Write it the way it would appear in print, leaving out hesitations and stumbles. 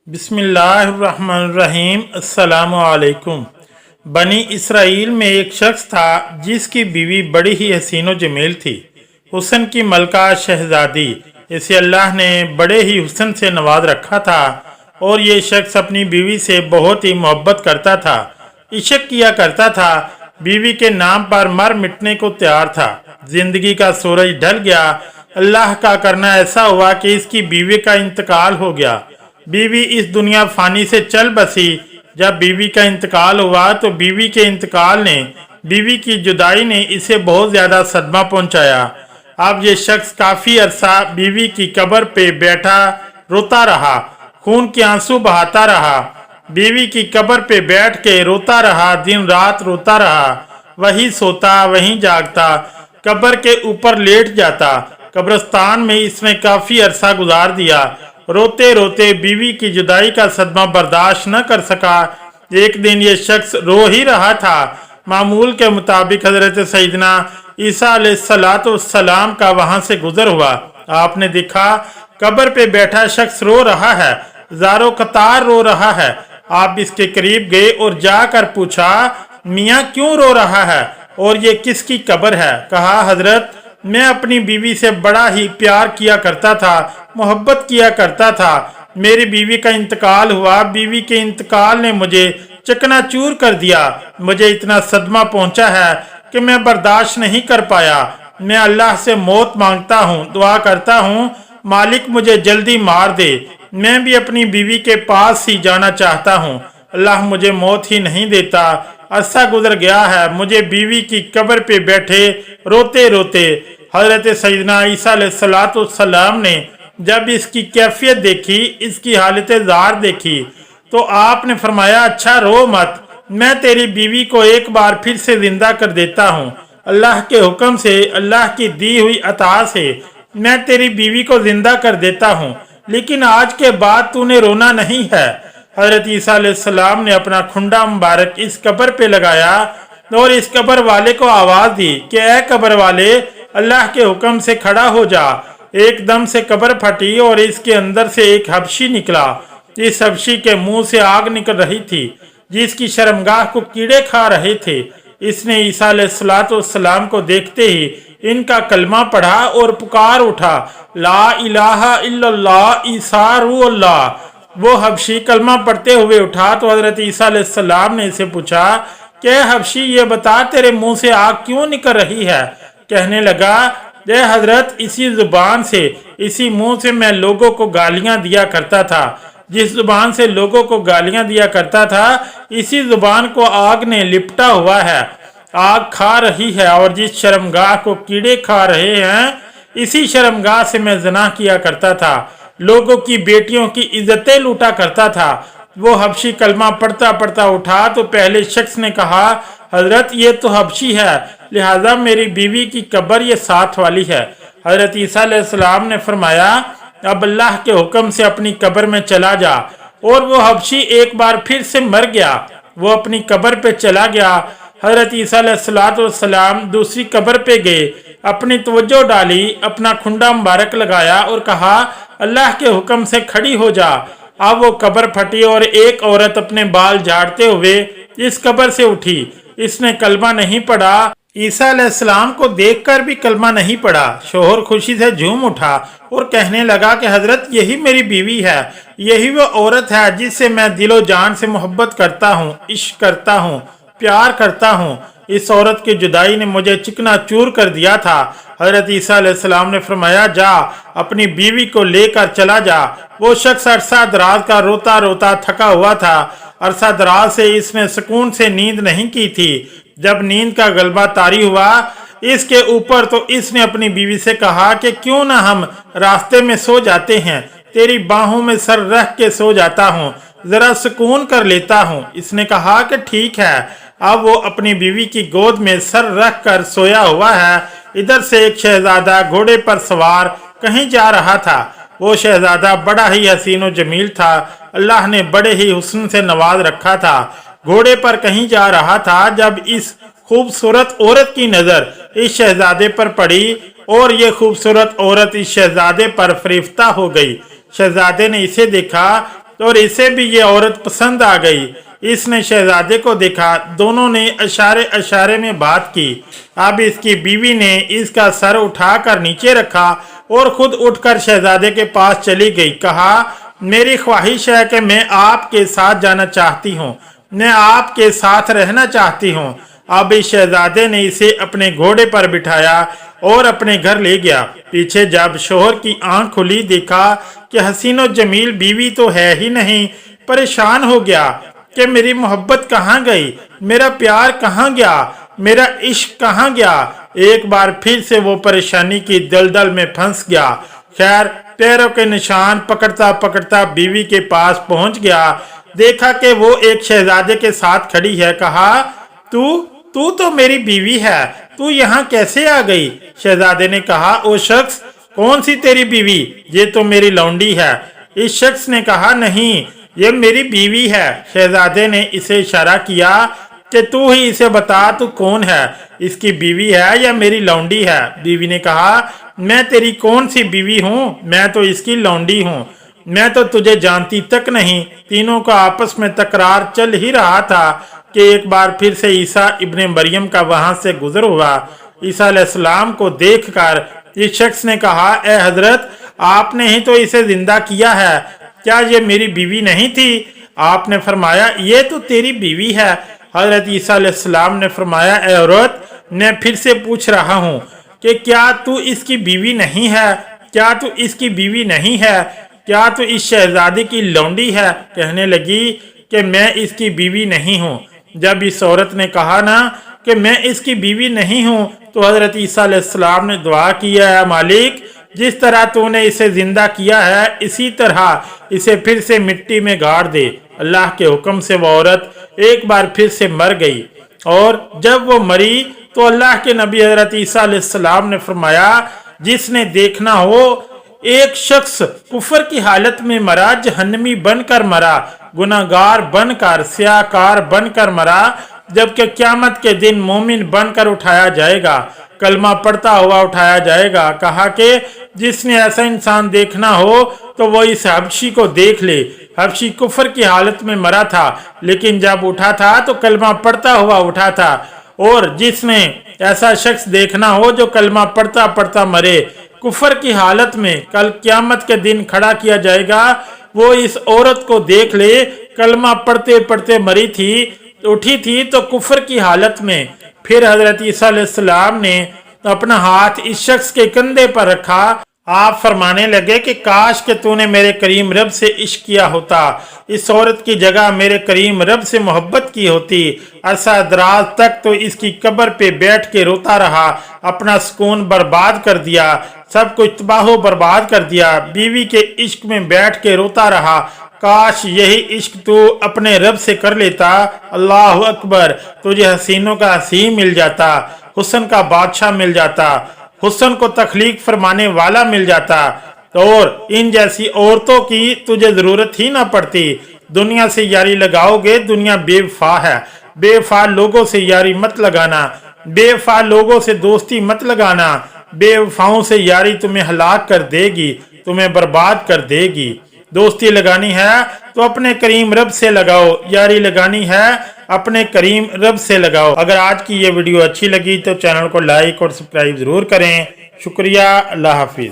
बिस्मिल्लाहिर्रहमानिर्रहीम। अस्सलामुअलैकुम। बनी इसराइल में एक शख्स था जिसकी बीवी बड़ी ही हसीन व जमील थी। हुस्न की मलका शहजादी। इसे अल्लाह ने बड़े ही हुस्न से नवाज रखा था और ये शख्स अपनी बीवी से बहुत ही मोहब्बत करता था, इश्क किया करता था। बीवी के नाम पर मर मिटने को तैयार था। जिंदगी का सूरज ढल गया। अल्लाह का करना ऐसा हुआ कि इसकी बीवी का इंतकाल हो गया। बीवी इस दुनिया फानी से चल बसी। जब बीवी का इंतकाल हुआ तो बीवी के इंतकाल ने, बीवी की जुदाई ने इसे बहुत ज़्यादा सदमा पहुंचाया। अब ये शख्स काफ़ी अरसा बीवी की कब्र पे बैठा रोता रहा, खून के आंसू बहाता रहा। बीवी की कब्र पे बैठ के रोता रहा, दिन रात रोता रहा। वहीं सोता वहीं जागता, कब्र के ऊपर लेट जाता। कब्रिस्तान में इसने काफ़ी अरसा गुजार दिया। रोते रोते बीवी की जुदाई का सदमा बर्दाश्त न कर सका। एक दिन ये शख्स रो ही रहा था। मामूल के मुताबिक हजरत सईदना ईसा अलैहिस्सलाम का वहां से गुजर हुआ। आपने देखा कब्र पे बैठा शख्स रो रहा है, ज़ारो कतार रो रहा है। आप इसके करीब गए और जाकर पूछा, मियाँ क्यों रो रहा है और ये किसकी कब्र है? कहा, हजरत मैं अपनी बीवी से बड़ा ही प्यार किया करता था, मोहब्बत किया करता था। मेरी बीवी का इंतकाल हुआ। बीवी के इंतकाल ने मुझे चकनाचूर कर दिया। मुझे इतना सदमा पहुंचा है कि मैं बर्दाश्त नहीं कर पाया। मैं अल्लाह से मौत मांगता हूँ, दुआ करता हूँ, मालिक मुझे जल्दी मार दे। मैं भी अपनी बीवी के पास ही जाना चाहता हूँ। अल्लाह मुझे मौत ही नहीं देता। अरसा गुजर गया है। मुझे बीवी की कब्र पे बैठे रोते रोते हजरत सईदना ईसा अलैहिस्सलाम ने जब इसकी कैफियत देखी, इसकी हालत ज़ार देखी, तो आपने फरमाया, अच्छा रो मत, मैं तेरी बीवी को एक बार फिर से जिंदा कर देता हूँ। अल्लाह के हुक्म से, अल्लाह की दी हुई अता से मैं तेरी बीवी को जिंदा कर देता हूँ, लेकिन आज के बाद तूने रोना नहीं है। हजरत ईसा अलैहिस्सलाम ने अपना खुंडा मुबारक इस कब्र पे लगाया और इस कब्र वाले को आवाज़ दी कि ऐ कब्र वाले, अल्लाह के हुक्म से खड़ा हो जा। एकदम से कब्र फटी और इसके अंदर से एक हबशी निकला। इस हबशी के मुंह से आग निकल रही थी, जिसकी शर्मगाह को कीड़े खा रहे थे। इसने ईसा अलैहिस्सलाम को देखते ही इनका कलमा पढ़ा और पुकार उठा, ला इलाहा इल्लल्लाह ईसा रूहुल्लाह। वो हबशी कलमा पढ़ते हुए उठा तो हजरत ईसा अलैहिस्सलाम ने इसे पूछा, क्या हबशी ये बता तेरे मुंह से आग क्यों निकल रही है? कहने लगा, जय हजरत, इसी जुबान से, इसी मुंह से मैं लोगों को गालियां दिया करता था। जिस जुबान से लोगों को गालियां दिया करता था, इसी जुबान को आग ने लिपटा हुआ है, आग खा रही है। और जिस शर्मगाह को कीड़े खा रहे हैं, इसी शर्मगाह से मैं ज़िना किया करता था, लोगों की बेटियों की इज्जतें लूटा करता था। वो हबशी कलमा पढ़ता पढ़ता उठा तो पहले शख्स ने कहा, हजरत ये तो हबशी है, लिहाजा मेरी बीवी की कब्र ये साथ वाली है। हजरत ईसा अलैहिस्सलाम ने फरमाया, अब अल्लाह के हुक्म से अपनी कब्र में चला जा। और वो हबशी एक बार फिर से मर गया। वो अपनी कब्र पे चला गया। हजरत ईसा अलैहिस्सलाम दूसरी कब्र पे गए, अपनी तवज्जो डाली, अपना खुंडा मुबारक लगाया और कहा, अल्लाह के हुक्म से खड़ी हो जा। अब वो कब्र फटी और एक औरत अपने बाल झाड़ते हुए इस कब्र से उठी। इसने कलमा नहीं पढ़ा। ईसा अलैहिस्सलाम को देखकर भी कलमा नहीं पढ़ा। शोहर खुशी से झूम उठा और कहने लगा कि हजरत यही मेरी बीवी है, यही वो औरत है जिससे मैं दिलो जान से मोहब्बत करता हूँ, इश्क करता हूँ, प्यार करता हूँ। इस औरत की जुदाई ने मुझे चिकना चूर कर दिया था। हजरत ईसा अलैहिस्सलाम ने फरमाया, जा अपनी बीवी को लेकर चला जा। वो शख्स अरसा दराज का रोता रोता थका हुआ था। अरसा दराज से इसने सुकून से नींद नहीं की थी। जब नींद का गलबा तारी हुआ इसके ऊपर तो इसने अपनी बीवी से कहा कि क्यों ना हम रास्ते में सो जाते हैं, तेरी बाहों में सर रख के सो जाता हूँ, जरा सुकून कर लेता हूँ। इसने कहा कि ठीक है। अब वो अपनी बीवी की गोद में सर रख कर सोया हुआ है। इधर से एक शहजादा घोड़े पर सवार कहीं जा रहा था। वो शहजादा बड़ा ही हसीन व जमील था। अल्लाह ने बड़े ही हुस्न से नवाज रखा था। घोड़े पर कहीं जा रहा था। जब इस खूबसूरत औरत की नज़र इस शहजादे पर पड़ी और ये खूबसूरत औरत इस शहजादे पर फरिफ्ता हो गई। शहजादे ने इसे देखा और इसे भी ये औरत पसंद आ गई। इसने शहजादे को देखा, दोनों ने इशारे इशारे में बात की। अब इसकी बीवी ने इसका सर उठाकर नीचे रखा और खुद उठकर शहजादे के पास चली गई। कहा, मेरी ख्वाहिश है कि मैं आपके साथ जाना चाहती हूँ, मैं आपके साथ रहना चाहती हूँ। अब इस शहजादे ने इसे अपने घोड़े पर बिठाया और अपने घर ले गया। पीछे जब शोहर की आंख खुली, देखा कि हसीनो जमील बीवी तो है ही नहीं। परेशान हो गया कि मेरी मोहब्बत कहाँ गई, मेरा प्यार कहाँ गया, मेरा इश्क कहाँ गया। एक बार फिर से वो परेशानी की दलदल में फंस गया। खैर, पैरों के निशान पकड़ता पकड़ता बीवी के पास पहुंच गया। देखा कि वो एक शहजादे के साथ खड़ी है। कहा, तू तो मेरी बीवी है, तू यहाँ कैसे आ गई? शहजादे ने कहा, ओ शख्स, कौन सी तेरी बीवी? ये तो मेरी लौंडी है। इस शख्स ने कहा, नहीं, ये मेरी बीवी है। शहजादे ने इसे इशारा किया कि तू ही इसे बता, तू कौन है, इसकी बीवी है या मेरी लौंडी है? बीवी ने कहा, मैं तेरी कौन सी बीवी हूँ, मैं तो इसकी लौंडी हूँ, मैं तो तुझे जानती तक नहीं। तीनों का आपस में तकरार चल ही रहा था कि एक बार फिर से ईसा इब्ने मरियम का वहां से गुजर हुआ। ईसा अलैहिस्सलाम को देखकर इस शख्स ने कहा, ए हजरत, आपने ही तो इसे जिंदा किया है, क्या ये मेरी बीवी नहीं थी? आपने फरमाया, ये तो तेरी बीवी है। हजरत ईसा अलैहिस्सलाम ने फरमाया, ए औरत, मैं फिर से पूछ रहा हूँ कि क्या तू इसकी बीवी नहीं है? क्या तू इसकी बीवी नहीं है? क्या तू इस शहजादी की लौंडी है? कहने लगी कि मैं इसकी बीवी नहीं हूँ। जब इस औरत ने कहा ना कि मैं इसकी बीवी नहीं हूँ, तो हजरत ईसा अलैहिस्सलाम ने दुआ किया, है मालिक, जिस तरह तूने इसे जिंदा किया है, इसी तरह इसे फिर से मिट्टी में गाड़ दे। अल्लाह के हुक्म से वो औरत एक बार फिर से मर गई। और जब वो मरी तो अल्लाह के नबी हजरत ईसा अलैहिस्सलाम ने फरमाया, जिसने देखना हो, एक शख्स कुफर की हालत में मरा, जहन्नमी बनकर मरा, गुनाहगार बनकर, स्याहकार बनकर मरा, जबकि क़यामत के दिन मोमिन बनकर उठाया जाएगा, कलमा पढ़ता हुआ उठाया जाएगा। कहा कि जिसने ऐसा इंसान देखना हो तो वो इस हबशी को देख ले। हबशी कुफर की हालत में मरा था, लेकिन जब उठा था तो कलमा पढ़ता हुआ उठा था। और जिसने ऐसा शख्स देखना हो जो कलमा पढ़ता पढ़ता मरे, कुफर की हालत में, कल क़यामत के दिन खड़ा किया जाएगा, वो इस औरत को देख ले, कलमा पढ़ते पढ़ते मरी थी, उठी थी तो कुफर की हालत में। फिर हजरत ईसा अलैहिस्सलाम ने अपना हाथ इस शख्स के कंधे पर रखा। आप फरमाने लगे कि काश के तूने मेरे करीम रब से इश्क किया होता, इस औरत की जगह मेरे करीम रब से मोहब्बत की होती। अरसा दराज तक तो इसकी कब्र पे बैठ के रोता रहा, अपना सुकून बर्बाद कर दिया, सब कुछ तबाह बर्बाद कर दिया, बीवी के इश्क में बैठ के रोता रहा। काश यही इश्क तू अपने रब से कर लेता। अल्लाह अकबर, तुझे हसीनों का हसीन मिल जाता, हुस्न का बादशाह मिल जाता, हुस्न को तख्लीक फरमाने वाला मिल जाता, और इन जैसी औरतों की तुझे जरूरत ही ना पड़ती। दुनिया से यारी लगाओगे, दुनिया बेवफा है, बेवफा लोगों से यारी मत लगाना, बेवफा लोगों से दोस्ती मत लगाना, बेवफाओं से यारी तुम्हें हलाक कर देगी, तुम्हें बर्बाद कर देगी। दोस्ती लगानी है तो अपने करीम रब से लगाओ, यारी लगानी है अपने करीम रब से लगाओ। अगर आज की ये वीडियो अच्छी लगी तो चैनल को लाइक और सब्सक्राइब जरूर करें। शुक्रिया। अल्लाह हाफिज।